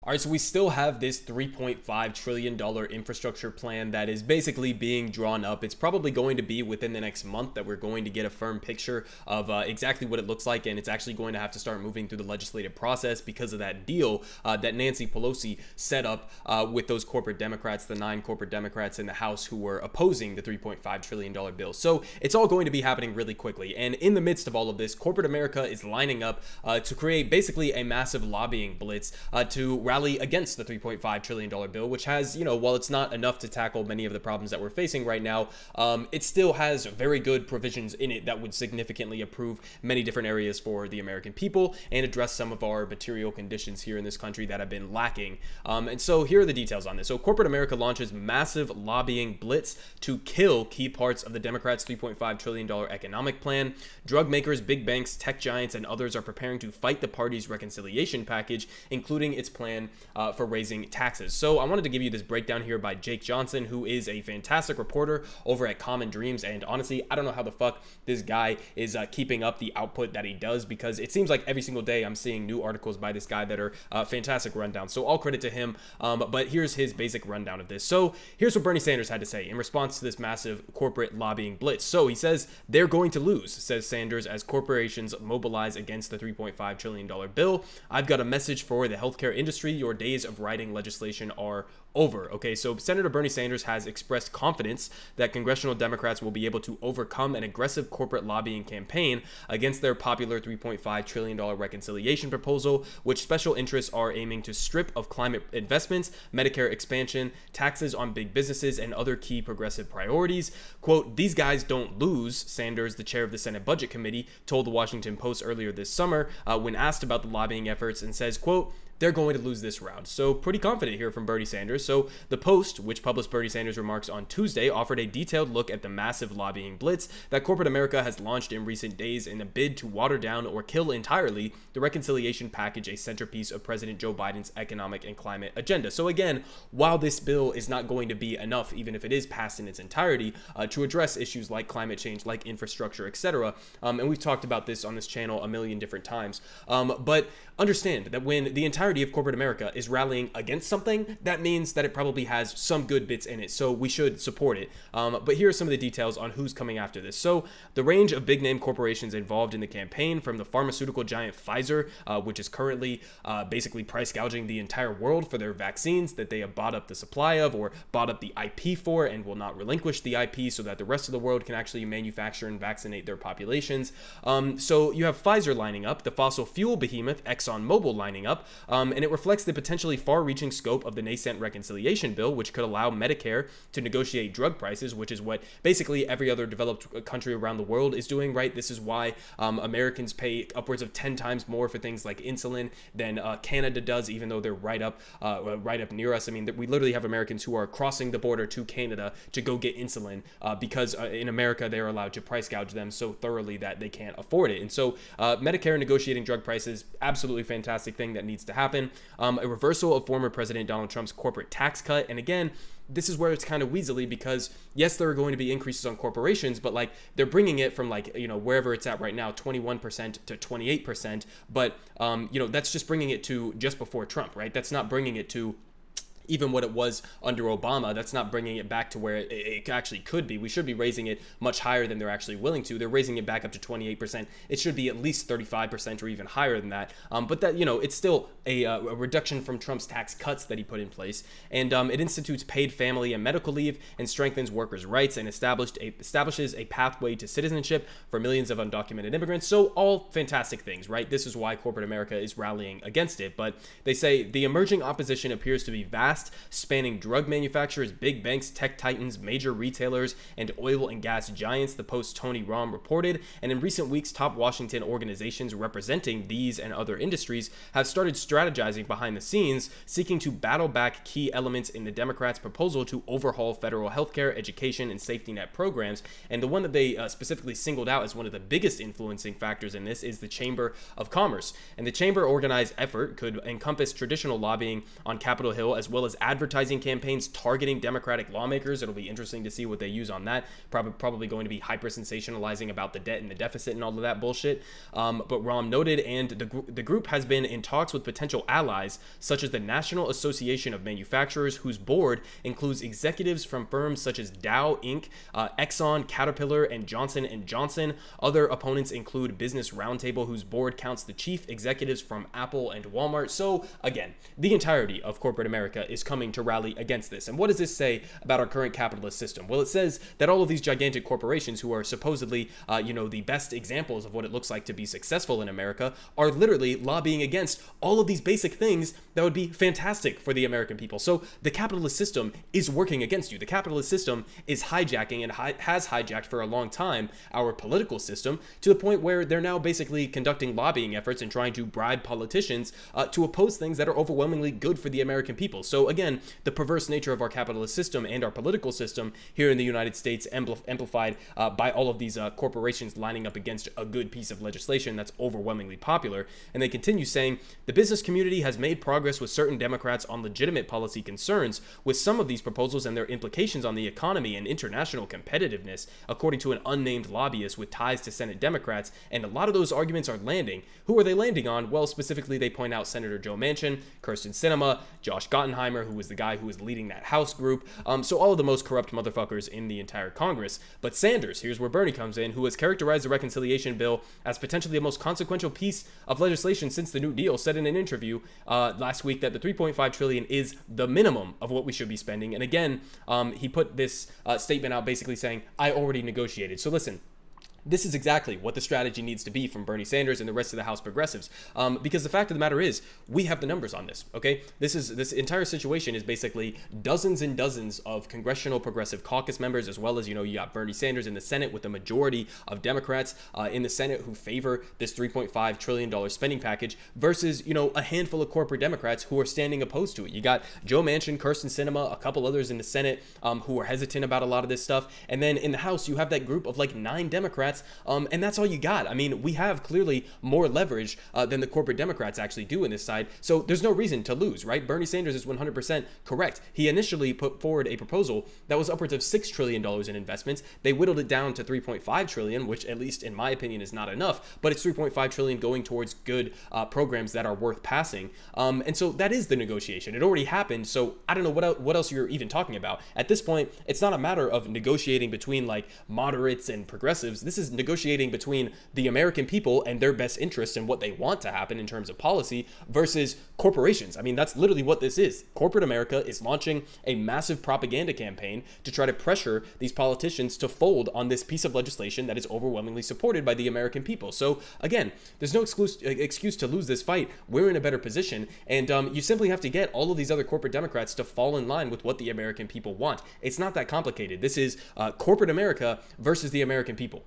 All right, so we still have this $3.5 trillion infrastructure plan that is basically being drawn up. It's probably going to be within the next month that we're going to get a firm picture of exactly what it looks like, and it's actually going to have to start moving through the legislative process because of that deal that Nancy Pelosi set up with those corporate Democrats, the 9 corporate Democrats in the House who were opposing the $3.5 trillion bill. So it's all going to be happening really quickly, and in the midst of all of this, corporate America is lining up to create basically a massive lobbying blitz to rally against the $3.5 trillion bill, which has, while it's not enough to tackle many of the problems that we're facing right now, it still has very good provisions in it that would significantly improve many different areas for the American people and address some of our material conditions here in this country that have been lacking. And so here are the details on this. So corporate America launches massive lobbying blitz to kill key parts of the Democrats' $3.5 trillion economic plan. Drug makers, big banks, tech giants, and others are preparing to fight the party's reconciliation package, including its plan for raising taxes. So I wanted to give you this breakdown here by Jake Johnson, who is a fantastic reporter over at Common Dreams. And honestly, I don't know how the fuck this guy is keeping up the output that he does, because it seems like every single day I'm seeing new articles by this guy that are fantastic rundown. So all credit to him. But here's his basic rundown of this. So here's what Bernie Sanders had to say in response to this massive corporate lobbying blitz. So he says they're going to lose, says Sanders, as corporations mobilize against the $3.5 trillion bill. I've got a message for the healthcare industry. Your days of writing legislation are over. Okay, so Senator Bernie Sanders has expressed confidence that congressional Democrats will be able to overcome an aggressive corporate lobbying campaign against their popular $3.5 trillion reconciliation proposal, which special interests are aiming to strip of climate investments, Medicare expansion, taxes on big businesses, and other key progressive priorities. Quote, these guys don't lose, Sanders, the chair of the Senate Budget Committee, told the Washington Post earlier this summer when asked about the lobbying efforts, and says, quote, they're going to lose this round. So pretty confident here from Bernie Sanders. So the Post, which published Bernie Sanders' remarks on Tuesday, offered a detailed look at the massive lobbying blitz that corporate America has launched in recent days in a bid to water down or kill entirely the reconciliation package, a centerpiece of President Joe Biden's economic and climate agenda. So again, while this bill is not going to be enough, even if it is passed in its entirety, to address issues like climate change, like infrastructure, etc., and we've talked about this on this channel a million different times, but understand that when the entirety of corporate America is rallying against something, that means that it probably has some good bits in it, so we should support it. But here are some of the details on who's coming after this. So the range of big name corporations involved in the campaign, from the pharmaceutical giant Pfizer, which is currently basically price gouging the entire world for their vaccines that they have bought up the supply of or bought up the IP for and will not relinquish the IP so that the rest of the world can actually manufacture and vaccinate their populations. So you have Pfizer lining up, the fossil fuel behemoth ExxonMobil lining up, and it reflects the potentially far-reaching scope of the nascent reconciliation bill, which could allow Medicare to negotiate drug prices, which is what basically every other developed country around the world is doing, right? This is why Americans pay upwards of 10 times more for things like insulin than Canada does, even though they're right up near us. I mean, we literally have Americans who are crossing the border to Canada to go get insulin because in America they're allowed to price gouge them so thoroughly that they can't afford it. And so Medicare negotiating drug prices, absolutely fantastic thing that needs to happen. A reversal of former President Donald Trump's corporate tax cut. And again, this is where it's kind of weaselly, because yes, there are going to be increases on corporations, but like they're bringing it from like, wherever it's at right now, 21% to 28%. But, that's just bringing it to just before Trump, right? That's not bringing it to even what it was under Obama. That's not bringing it back to where it actually could be. We should be raising it much higher than they're actually willing to. They're raising it back up to 28%. It should be at least 35% or even higher than that. But that, it's still a reduction from Trump's tax cuts that he put in place. And it institutes paid family and medical leave and strengthens workers' rights and establishes a pathway to citizenship for millions of undocumented immigrants. So all fantastic things, right? This is why corporate America is rallying against it. But they say the emerging opposition appears to be vast, spanning drug manufacturers, big banks, tech titans, major retailers, and oil and gas giants, the Post's Tony Romm reported. And in recent weeks, top Washington organizations representing these and other industries have started strategizing behind the scenes, seeking to battle back key elements in the Democrats' proposal to overhaul federal healthcare, education, and safety net programs. And the one that they specifically singled out as one of the biggest influencing factors in this is the Chamber of Commerce. And the chamber organized effort could encompass traditional lobbying on Capitol Hill, as well well as advertising campaigns targeting Democratic lawmakers. It'll be interesting to see what they use on that. Probably going to be hyper sensationalizing about the debt and the deficit and all of that bullshit. But Rahm noted, and the group has been in talks with potential allies such as the National Association of Manufacturers, whose board includes executives from firms such as Dow Inc., Exxon, Caterpillar, and Johnson & Johnson. Other opponents include Business Roundtable, whose board counts the chief executives from Apple and Walmart. So again, the entirety of corporate America is coming to rally against this. And what does this say about our current capitalist system? Well, it says that all of these gigantic corporations, who are supposedly, the best examples of what it looks like to be successful in America, are literally lobbying against all of these basic things that would be fantastic for the American people. So the capitalist system is working against you. The capitalist system is hijacking and has hijacked for a long time our political system, to the point where they're now basically conducting lobbying efforts and trying to bribe politicians to oppose things that are overwhelmingly good for the American people. So again, the perverse nature of our capitalist system and our political system here in the United States, amplified by all of these corporations lining up against a good piece of legislation that's overwhelmingly popular. And they continue saying, the business community has made progress with certain Democrats on legitimate policy concerns with some of these proposals and their implications on the economy and international competitiveness, according to an unnamed lobbyist with ties to Senate Democrats. And a lot of those arguments are landing. Who are they landing on? Well, specifically, they point out Senator Joe Manchin, Kyrsten Sinema, Josh Gottenheimer, who was the guy who was leading that House group. So all of the most corrupt motherfuckers in the entire Congress. But Sanders, here's where Bernie comes in, who has characterized the reconciliation bill as potentially the most consequential piece of legislation since the New Deal, said in an interview last week that the $3.5 trillion is the minimum of what we should be spending. And again, he put this statement out basically saying, I already negotiated. So listen, this is exactly what the strategy needs to be from Bernie Sanders and the rest of the House progressives, because the fact of the matter is, we have the numbers on this. Okay, this entire situation is basically dozens and dozens of congressional progressive caucus members, as well as, you got Bernie Sanders in the Senate with a majority of Democrats in the Senate who favor this $3.5 trillion spending package, versus a handful of corporate Democrats who are standing opposed to it. You got Joe Manchin, Kyrsten Sinema, a couple others in the Senate who are hesitant about a lot of this stuff, and then in the House you have that group of like 9 Democrats. And that's all you got. I mean, we have clearly more leverage than the corporate Democrats actually do in this side. So there's no reason to lose, right? Bernie Sanders is 100% correct. He initially put forward a proposal that was upwards of $6 trillion in investments. They whittled it down to $3.5 trillion, which at least in my opinion is not enough, but it's $3.5 trillion going towards good programs that are worth passing. And so that is the negotiation. It already happened. So I don't know what else you're even talking about. At this point, it's not a matter of negotiating between like moderates and progressives. This is negotiating between the American people and their best interests and what they want to happen in terms of policy versus corporations. I mean, that's literally what this is. Corporate America is launching a massive propaganda campaign to try to pressure these politicians to fold on this piece of legislation that is overwhelmingly supported by the American people. So again, there's no excuse to lose this fight. We're in a better position, and you simply have to get all of these other corporate Democrats to fall in line with what the American people want. It's not that complicated. This is corporate America versus the American people.